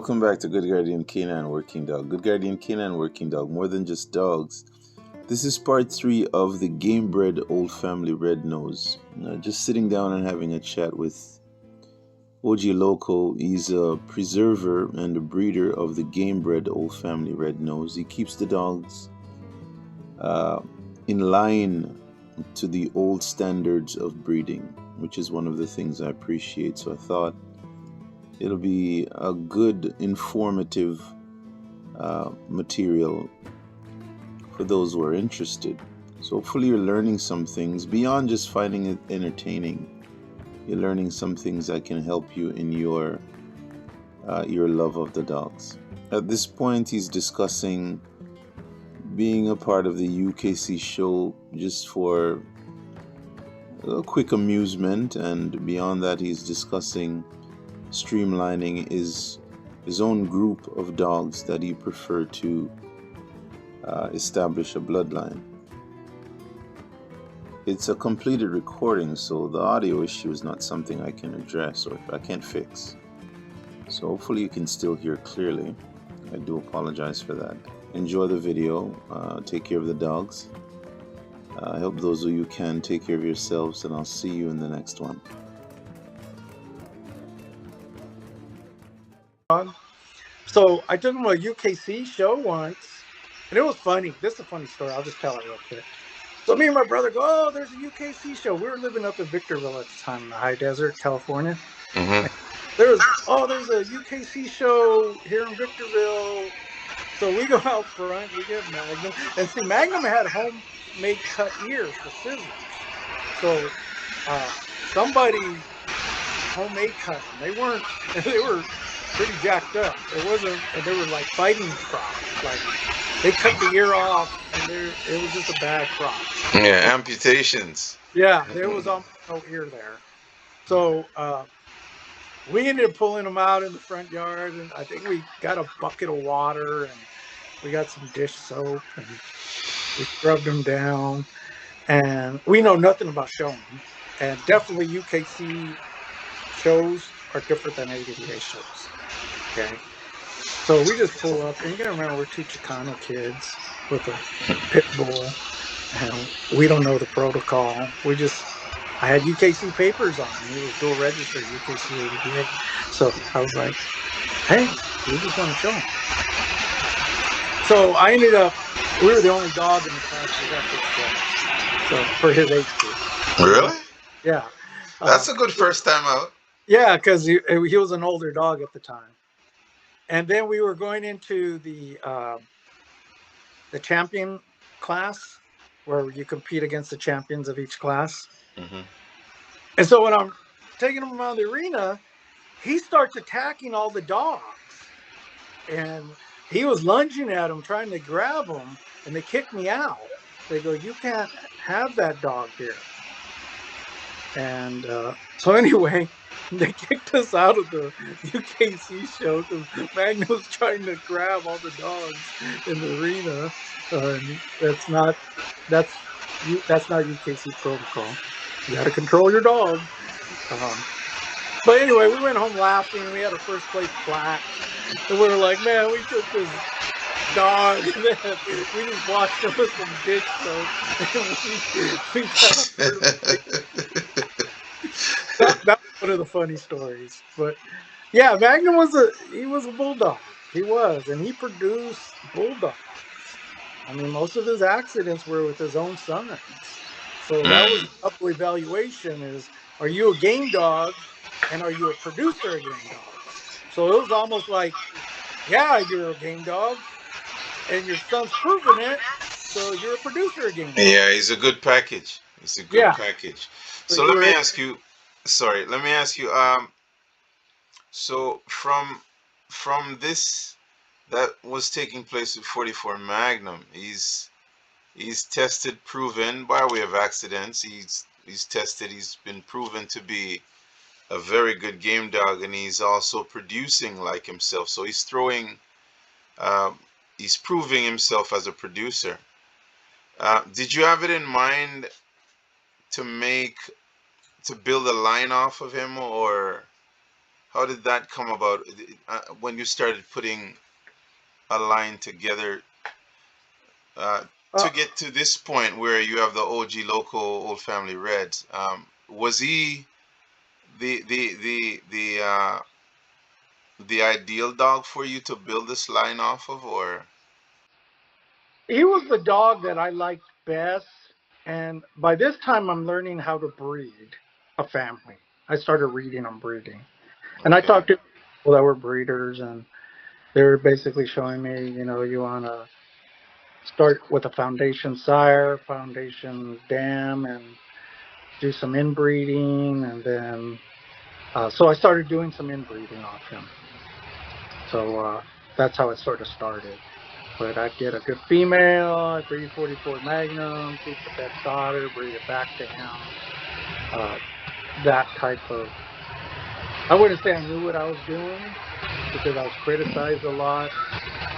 Welcome back to Good Guardian Canine Working Dog. Good Guardian Canine Working Dog, more than just dogs. This is part 3 of the Game Bred Old Family Red Nose. Just sitting down and having a chat with OG Loco. He's a preserver and a breeder of the Game Bred Old Family Red Nose. He keeps the dogs in line to the old standards of breeding, which is one of the things I appreciate. So I thought it'll be a good, informative material for those who are interested. So hopefully you're learning some things beyond just finding it entertaining. You're learning some things that can help you in your love of the dogs. At this point, he's discussing being a part of the UKC show just for a quick amusement, and beyond that, he's discussing streamlining his own group of dogs that he prefer to establish a bloodline. It's a completed recording, so the audio issue is not something I can address or I can't fix. So hopefully you can still hear clearly. I do apologize for that. Enjoy the video. Take care of the dogs. I hope those of you can take care of yourselves, and I'll see you in the next one. So I took him to a UKC show once, and it was funny. This is a funny story. I'll just tell it real quick. So me and my brother go, oh, there's a UKC show. We were living up in Victorville at the time in the high desert, California. Mm-hmm. There's a UKC show here in Victorville. So we go out front, we get Magnum. And see, Magnum had homemade cut ears for scissors. So somebody homemade cut them. They were pretty jacked up. It wasn't, and they were like fighting crops. Like they cut the ear off, and it was just a bad crop. Yeah, amputations. Yeah, there was almost no ear there. So we ended up pulling them out in the front yard, and I think we got a bucket of water, and we got some dish soap, and we scrubbed them down. And we know nothing about showing, and definitely UKC shows are different than AWA shows. Okay. So we just pull up, and you gotta remember we're two Chicano kids with a pit bull, and we don't know the protocol. I had UKC papers on me. It was dual registered UKC ADA. So I was like, hey, we just want to show him. So I ended up, we were the only dog in the class that got this show. So for his age group. Really? Yeah. That's a good first time out. Yeah, because he was an older dog at the time. And then we were going into the champion class, where you compete against the champions of each class. Mm-hmm. And so when I'm taking him around the arena, he starts attacking all the dogs. And he was lunging at them, trying to grab them, and they kicked me out. They go, you can't have that dog here. And so anyway, they kicked us out of the UKC show because Magnum was trying to grab all the dogs in the arena. That's not UKC protocol. You got to control your dog. But anyway, we went home laughing. We had a first place plaque, and we were like, "Man, we took this dog, and then we just washed him with some dish soap." We got that's one of the funny stories. But yeah, Magnum was a bulldog. He was, and he produced bulldogs. I mean, most of his accidents were with his own sons. So that was a double evaluation: is are you a game dog, and are you a producer of game dogs? So it was almost like, yeah, you're a game dog, and your son's proven it. So you're a producer of game dogs. Yeah, it's a good package. It's a good package. So let me ask you. Sorry, let me ask you. So from this that was taking place with 44 Magnum, he's tested, proven by way of accidents. He's tested. He's been proven to be a very good game dog, and he's also producing like himself. So he's proving himself as a producer. Did you have it in mind to build a line off of him, or how did that come about? When you started putting a line together uh, Uh, to get to this point where you have the OG local old family red. Was he the the ideal dog for you to build this line off of, or? he was the dog that I liked best, and by this time I'm learning how to breed a family. I started reading on breeding, and I Okay. talked to people that were breeders, and they were basically showing me, you want to start with a foundation sire, foundation dam, and do some inbreeding, and then so I started doing some inbreeding off him. So that's how it sort of started. But I'd get a good female, I'd breed 44 Magnum, keep the best daughter, breed it back to him. Uh, that type of, I wouldn't say I knew what I was doing because I was criticized a lot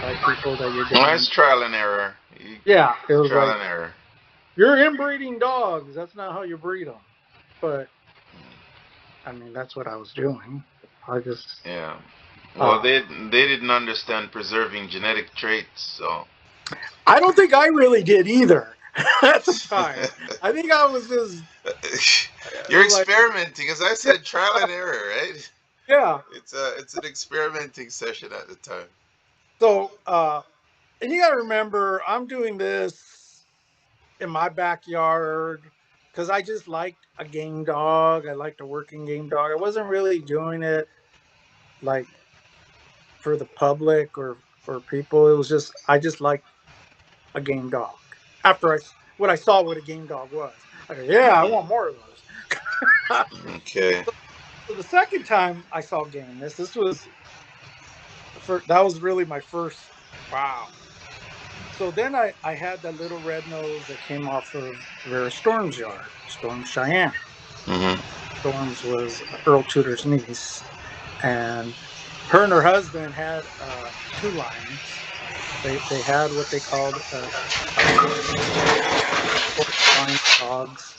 by people that you're Well, doing. that's trial and error. Yeah, it was Trial like, and error. you're inbreeding dogs. That's not how you breed them. But I mean, that's what I was doing. I just, Yeah. Well, uh, they didn't understand preserving genetic traits, so. I don't think I really did either at the time. I think I was just You're like, experimenting, as I yeah, said, trial and error, right? yeah. It's an experimenting session at the time. So, and you got to remember, I'm doing this in my backyard because I just liked a game dog. I liked a working game dog. I wasn't really doing it like for the public or for people. It was just, I just liked a game dog. After what I saw what a game dog was, I go, yeah, I want more of those. Okay. So the second time I saw game, this was that was really my first. Wow. So then I had that little red nose that came off of Vera Storm's yard, Storm Cheyenne. Hmm. Storms was Earl Tudor's niece, and her and her husband had two lines. They had what they called a line of dogs,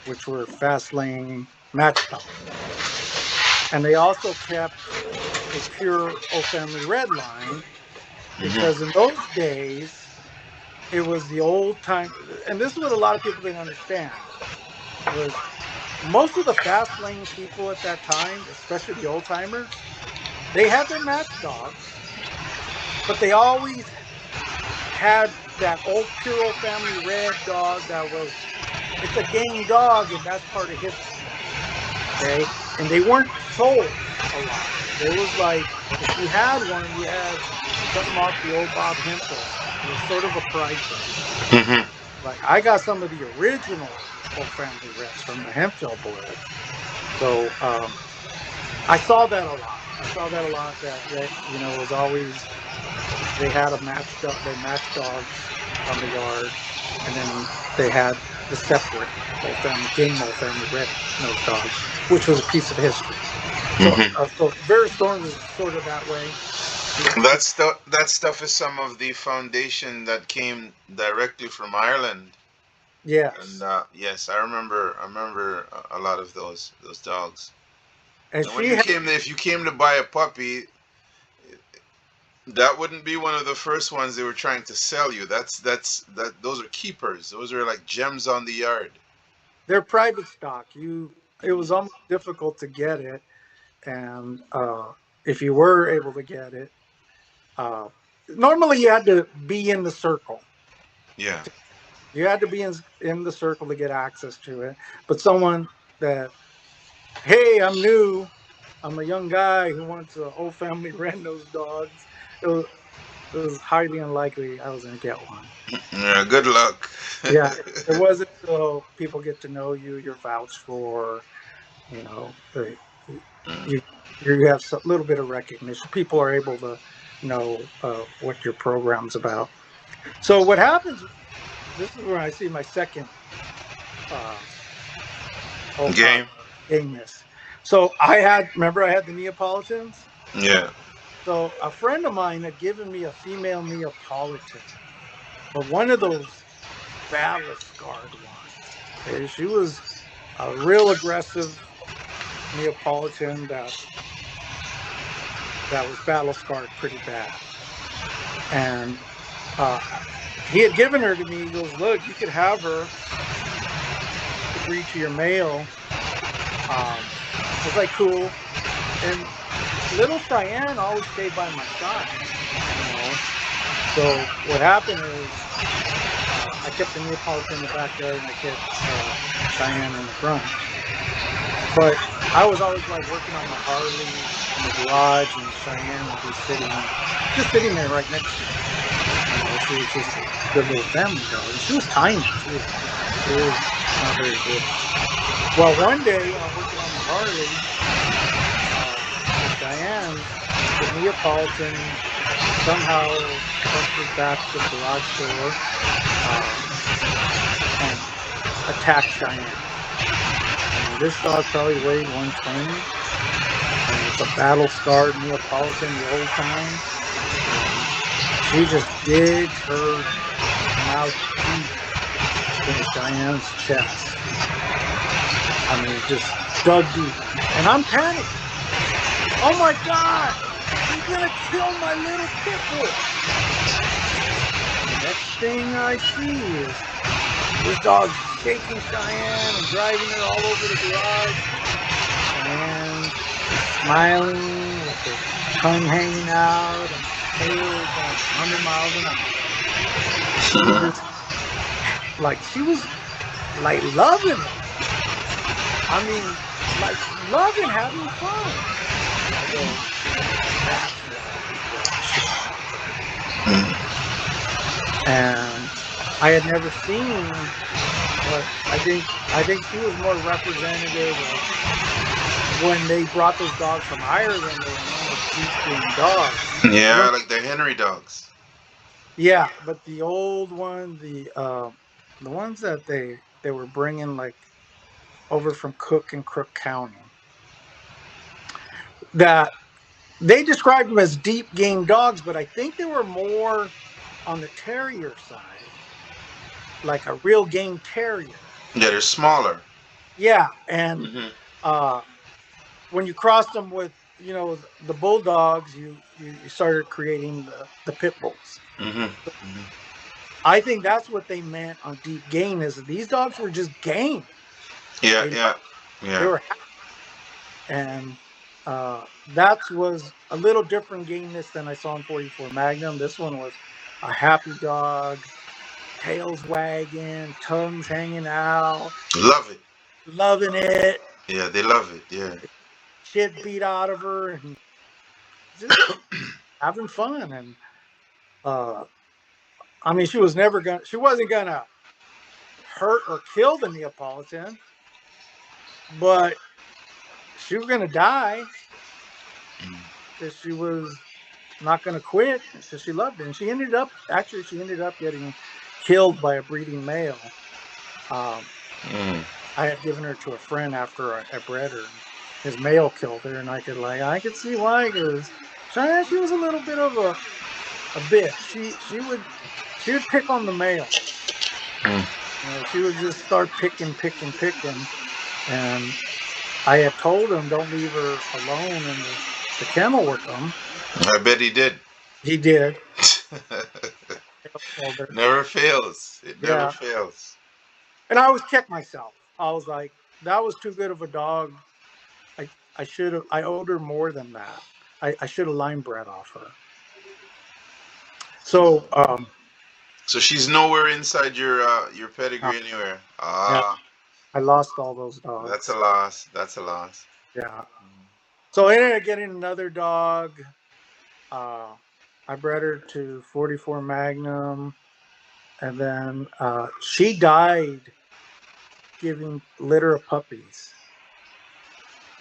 which were fast lane match dogs, and they also kept a pure O family red line because Hmm. in those days it was the old time, and this is what a lot of people didn't understand was most of the fast lane people at that time, especially the old timers, they had their match dogs, but they always had that old pure old family red dog that was it's a game dog and that's part of history. Okay. And they weren't sold a lot. There was like if you had one, you had something off the old Bob Hemphill stuff. It was sort of a pride thing. Hmm. Like I got some of the original old family reds from the Hemphill blood. So I saw that a lot. I saw that a lot. That it was always they had a match dog. They matched dogs on the yard, and then they had the separate old family game old family red nosed dogs, which was a piece of history. So Hmm. so Vera Storms is sort of that way. That stuff is some of the foundation that came directly from Ireland, and Yes, yes, I remember a lot of those dogs. and And when she you had came, if you came to buy a puppy, that wouldn't be one of the first ones they were trying to sell you. That those are keepers. Those are like gems on the yard. their private stock. It was almost difficult to get it, and if you were able to get it, uh, normally you had to be in the circle. Yeah. You had to be in the circle to get access to it. But someone that, hey, I'm new, I'm a young guy who wants an old family red nosed dogs. It was highly unlikely I was going to get one. Yeah. Good luck. Yeah, it wasn't until people get to know you, you're vouched for, you know, you you have a little bit of recognition. People are able to know what your program's about. So what happens? This is where I see my second uh, Game. game miss. So I had remember I had the Neapolitans. Yeah. So a friend of mine had given me a female Neapolitan, but one of those battle scarred ones. She was a real aggressive Neapolitan that that was battle scarred pretty bad. And he had given her to me. He goes, "Look, you could have her to breed to your male." I was like, "Cool." And little Cheyenne always stayed by my side, you know. So what happened is I kept the Neapolitan in the backyard and I kept Cheyenne in the front. But I was always like working on my Harley in the garage, and Cheyenne would be just sitting there right next to me. You know, she was just a good little family dog, and she was tiny. She was not very big. Well, one day when I'm working on the Harley with Cheyenne, the Neapolitan somehow busted back to the garage door and attacked Cheyenne. I mean, this dog probably weighed 120, and it's a battle scarred Neapolitan, the old kind. And she just digs her mouth deep into Cheyenne's chest. I mean, just dug deep. And I'm panicking. Oh my God, she's going to kill my little pit bull. Next thing I see is this dog's shaking Cheyenne and driving her all over the garage. Cheyenne is smiling with her tongue hanging out and her tail going 100 miles an hour. She was just she was like loving it. I mean, like loving having fun. I go, that's why you bred Cheyenne. And I had never seen what I think she was more representative of when they brought those dogs from Ireland. They were known as deep game dogs. I Yeah, don't. like the Henry dogs. Yeah, but the old one, the ones that they were bringing like over from Cook and Crook County, that they described them as deep game dogs, but I think they were more on the terrier side, like a real game terrier. Yeah, they're smaller. Yeah, and Hmm. uh, when you crossed them with the bulldogs, you started creating the pit bulls. Hmm. I think that's what they meant on deep game is that these dogs were just game. Yeah, They yeah, they yeah. were happy. And that was a little different gameness than I saw in 44 Magnum. This one was a happy dog, tails wagging, tongues hanging out, Love it. loving it, Yeah, they love it. Yeah. shit beat out of her, and just having fun. And uh, I mean, she wasn't gonna hurt or kill the Neapolitan, but she was gonna die because she was not going to quit because she loved it. And she ended up getting killed by a breeding male. Um, Mm. I had given her to a friend after I bred her, and his male killed her. And I could see why because she was a little bit of a bitch. She would pick on the males. Mm. She would just start picking, and I had told him don't leave her alone in the kennel with them. I bet he did. He did. Killed her. Never fails. It never Yeah. fails. And I always check myself. I was like, that was too good of a dog. I should have. I owed her more than that. I should have line bred off her. So So she's nowhere inside your uh, pedigree anywhere. yeah, Ah, I lost all those that's a dogs. loss. That's a loss. Yeah. So I ended up getting another dog. Uh, I bred her to 44 Magnum, and then she died giving litter of puppies.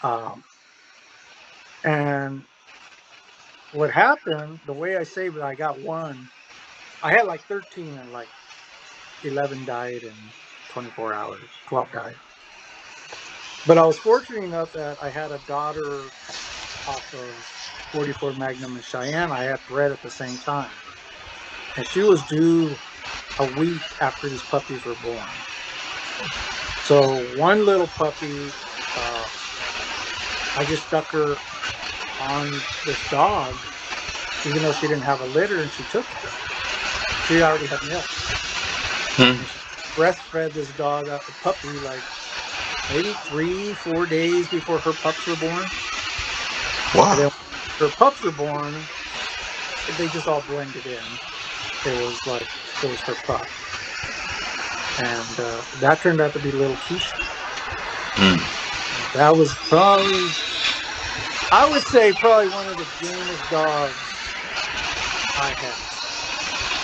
Um, and what happened? The way I saved it, I got one. I had like 13 and like 11 died in 24 hours, 12 died. But I was fortunate enough that I had a daughter off of 44 Magnum and Cheyenne. I had bred at the same time. And she was due a week after these puppies were born. So one little puppy, I just stuck her on this dog, even though she didn't have a litter, and she took it. She already had milk, Hmm. and she breastfed this dog, a puppy, like maybe 3, 4 days before her pups were born. And Wow. then her pups were born, they just all blended in. It was like it was her pup, and that turned out to be little Keisha. Hmm. That was probably, I would say, probably one of the gamest dogs I had,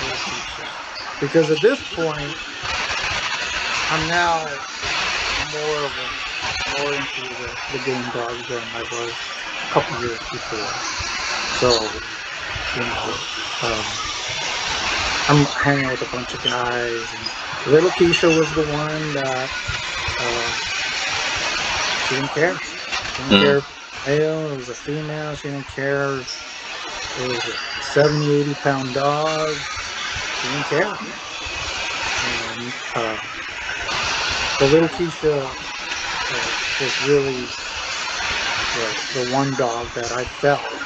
little Keisha. Because at this point, I'm now more of a more into the game dogs than I was a couple years before. So, you know, um, I'm hanging with a bunch of guys, and little Keisha was the one that uh, she didn't care. She didn't Hmm. care if it was a male, it was a female. She didn't care if it was a 70, 80 pound dog. She didn't care. And so little Keisha was really the one dog that I felt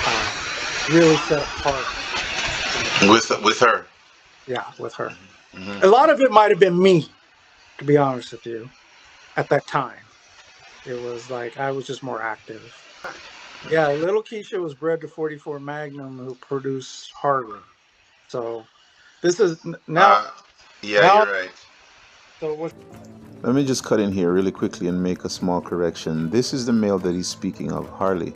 uh, really set apart from the With pups. her. Yeah, with her. Hmm. A lot of it might have been me, to be honest with you, at that time. It was like I was just more active. Yeah, little Keisha was bred to 44 Magnum, who produced Harley. So this is Uh, yeah, now. you're right. So what's Let me just cut in here really quickly and make a small correction. This is the male that he's speaking of, Harley.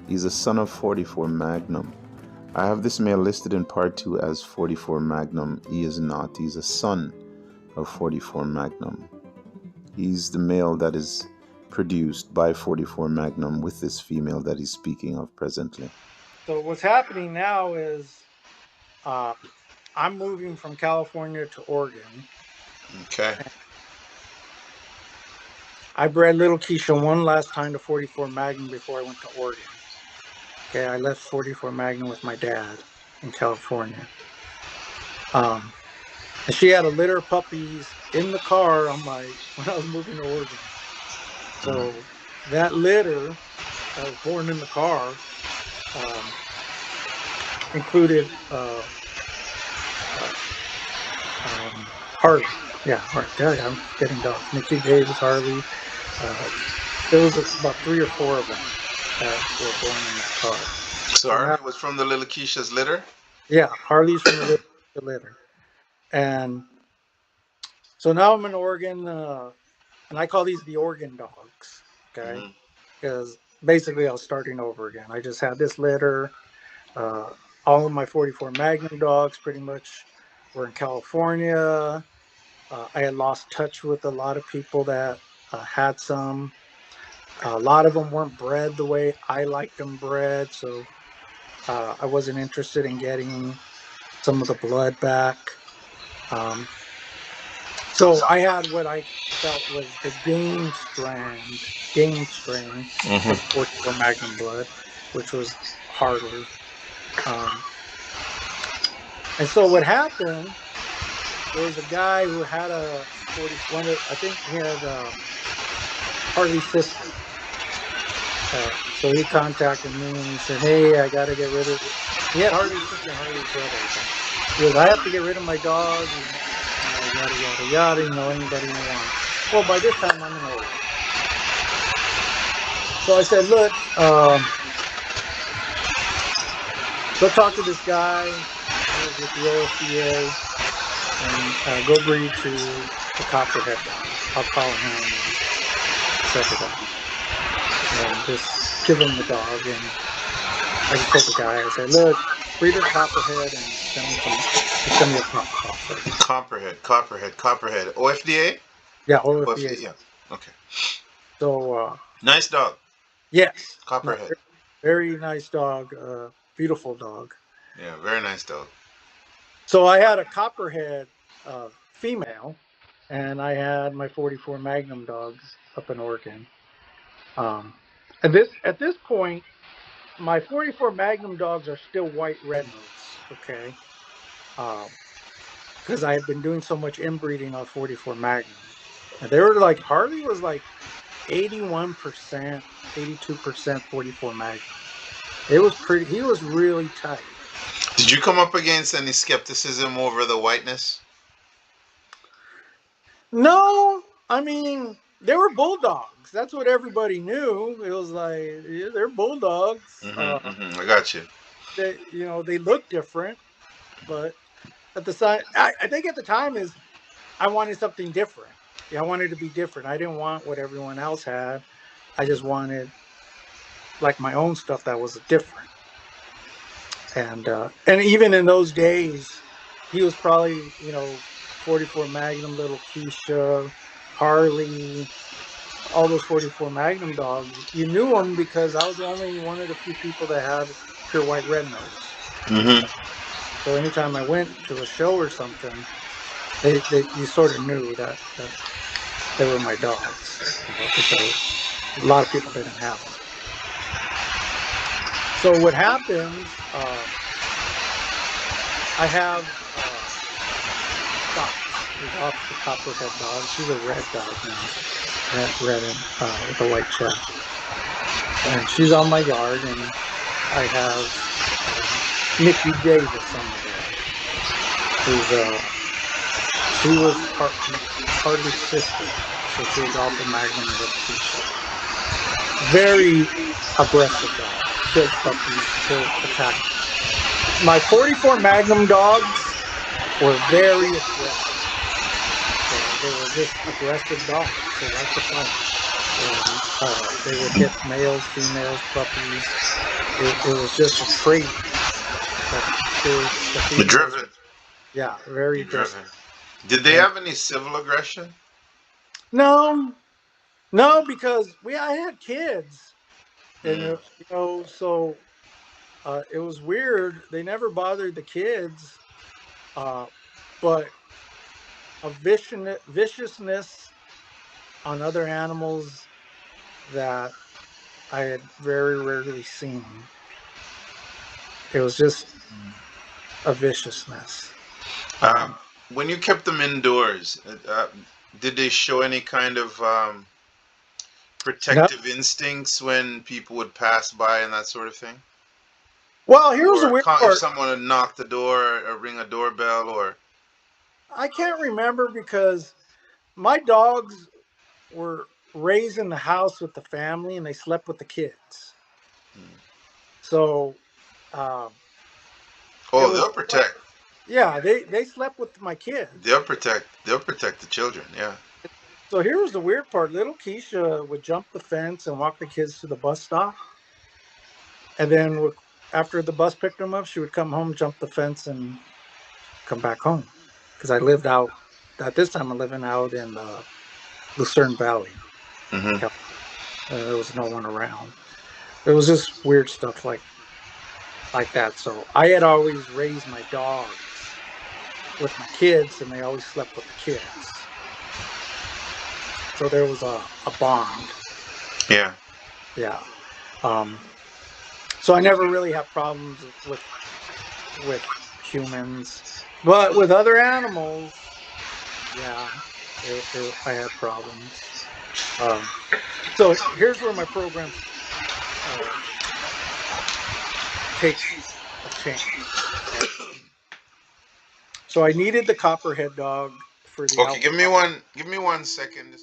He's a son of 44 Magnum. I have this male listed in part 2 as 44 Magnum. He is not. He's a son of 44 Magnum. He's the male that is produced by 44 Magnum with this female that he's speaking of presently. so what's happening now is uh, I'm moving from California to Oregon. Okay. I bred little Keisha one last time to 44 Magnum before I went to Oregon. Okay, I left 44 Magnum with my dad in California. Um, and she had a litter of puppies in the car on my when I was moving to Oregon. So that litter that was born in the car um, included uh, Harley. Yeah, Harley. Yeah, I'm forgetting dogs. Mickey Davis, Harley. Uh, there was about 3 or 4 of them that were born in that car. So So now, Harley was from the little Keisha's litter? yeah, Harley's from the litter, and so now I'm in Oregon, and I call these the Oregon dogs. Okay, Hmm. because basically I was starting over again. I just had this litter. Uh, all of my 44 Magnum dogs pretty much were in California. I had lost touch with a lot of people that had some. A lot of them weren't bred the way I liked them bred, so I wasn't interested in getting some of the blood back. Um, so I had what I felt was the game strain of Hmm. 44 Magnum blood, which was Harley. Um, and so what happened, there was a guy who had a 41, I think he had Harley's sister. So he contacted me and he said, "Hey, I got to get rid of." He had Harley's sister and Harley's brother, I think. He goes, "I have to get rid of my dog." Yada yada yada. Anybody you want. Well, by this time I'm in Oregon, so I said, "Look, go talk to this guy who was with the OFDA and go breed to the Copperhead dog. I'll call him and set it up and just give him the dog." And I just told the guy, I said, "Look, breeder Copperhead and send me a protocol for it." Copperhead. OFDA? Yeah, OFDA. OFDA, yeah. Okay. So Nice dog. yes, no, Copperhead. very nice dog, beautiful dog. Yeah, very nice dog. So I had a Copperhead female, and I had my 44 Magnum dogs up in Oregon. Um, and this at this point, my 44 Magnum dogs are still white red nose. Okay, because I had been doing so much inbreeding on 44 Magnum, and they were like Harley was like 81%, 82% 44 Magnum. It was pretty. He was really tight. Did you come up against any skepticism over the whiteness? No, I mean they were bulldogs. That's what everybody knew. It was like, yeah, they're bulldogs. I got you. They look different, but at the side, I think at the time is I wanted something different. Yeah, I wanted to be different. I didn't want what everyone else had. I just wanted like my own stuff that was different. And even in those days, he was probably 44 Magnum, Little Keisha, Harley, all those 44 Magnum dogs. You knew them because I was only one of the few people that had pure white red nose. Mm-hmm. So anytime I went to a show or something, they you sort of knew that they were my dogs, because a lot of people didn't have them. So what happens? I have Dots. Dots, the copperhead dog. She's a red dog now, red and with a white chest, and she's on my yard. And I have Nikki Davis on my yard, who's she was Harley's sister, so she was Alpha Magnum and Little Keisha. Very aggressive dog. Kills puppies. Kill attack. My 44 Magnum dogs were very aggressive. They were just aggressive dogs. They like to fight, and they would hit males, females, puppies. It was just a trait that the females, Driven. yeah, very aggressive. Driven. Did they And have any civil aggression? no, no, because I had kids, and Mm. so it was weird. They never bothered the kids, uh, but a viciousness on other animals that I had very rarely seen. It was just a viciousness. Um, Um, when you kept them indoors, did they show any kind of no, protective instincts when people would pass by and that sort of thing? well, here's the Or weird if part. someone would knock the door or ring a doorbell or. I can't remember because my dogs were raised in the house with the family and they slept with the kids. So it Oh, was they'll protect. yeah, they slept with my kids. They'll protect. They'll protect the children. Yeah. So here was the weird part. Little Keisha would jump the fence and walk the kids to the bus stop, and then after the bus picked them up, she would come home, jump the fence, and come back home. Because I lived out at this time. I'm living out in the Lucerne Valley. Hmm. There was no one around. It was just weird stuff like that. So I had always raised my dogs with my kids, and they always slept with the kids. So there was a bond. Yeah. Yeah. Um, so I never really have problems with humans, but with other animals, yeah, I had problems. Um, so here's where my program uh, takes a change. Okay, so I needed the copperhead dog for the Okay. alpha. Give me one. Give me 1 second.